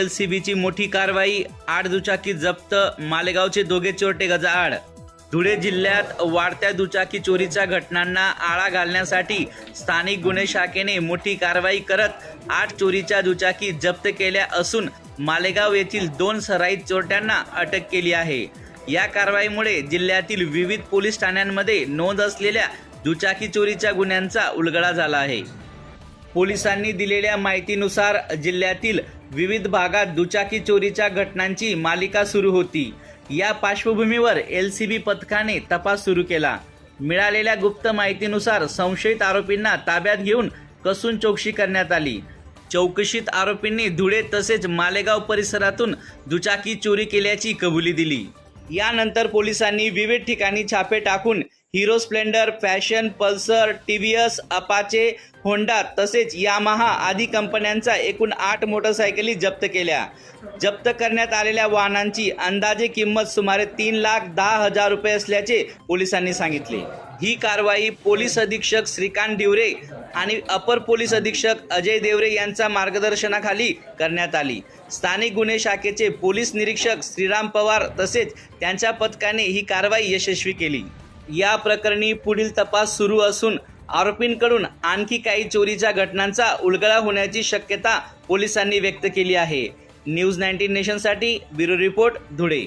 एलसीबीची मोठी कारवाई, 8 दुचाकी जप्त, मालेगावचे दोघे चोरटे गजाआड। धुळे जिल्ह्यात वाढत्या दुचाकी चोरीच्या घटनांना आळा घालण्यासाठी स्थानिक गुन्हे शाखेने मोठी कारवाई करत 8 चोरीच्या दुचाकी जप्त केल्या असून मालेगाव येथील 2 सराईत चोरट्यांना अटक केली आहे। या कारवाईमुळे जिल्ह्यातील विविध पोलीस ठाण्यांमध्ये नोंद असलेल्या दुचाकी चोरीच्या गुन्ह्यांचा उलगडा झाला आहे। पोलिसांनी दिलेल्या माहितीनुसार जिल्ह्यातील विविध भागात दुचाकी चोरीच्या घटनांची मालिका सुरू होती। या पार्श्वभूमीवर एलसीबी पथकाने तपास सुरू केला। मिळालेल्या गुप्त माहितीनुसार संशयित आरोपींना ताब्यात घेऊन कसून चौकशी करण्यात आली। चौकशीत आरोपींनी धुळे तसेच मालेगाव परिसरातून दुचाकी चोरी केल्याची कबुली दिली। यानंतर पोलिसांनी विविध ठिकाणी छापे टाकून Hero Splendor, fashion, Pulsar, TVS, Apache, Honda तसेच यामाहा आदी कंपन्यांचा एकूण 8 मोटरसायकली जप्त केल्या। जप्त करण्यात आलेल्या वाहनांची अंदाजे किंमत सुमारे 3,10,000 रुपये असल्याचे पोलिसांनी सांगितले। ही कारवाई पोलीस अधीक्षक श्रीकांत ढिवरे आणि अपर पोलीस अधीक्षक अजय देवरे यांच्या मार्गदर्शनाखाली करण्यात आली। स्थानिक गुन्हे शाखेचे पोलीस निरीक्षक श्रीराम पवार तसेच त्यांच्या पथकाने ही कारवाई यशस्वी केली। या प्रकरणी पुढील तपास सुरू असून आरोपींकडून आणखी काही चोरीच्या घटनांचा उलगडा होण्याची शक्यता पोलिसांनी व्यक्त केली आहे। न्यूज 19 नेशनसाठी ब्युरो रिपोर्ट, धुळे।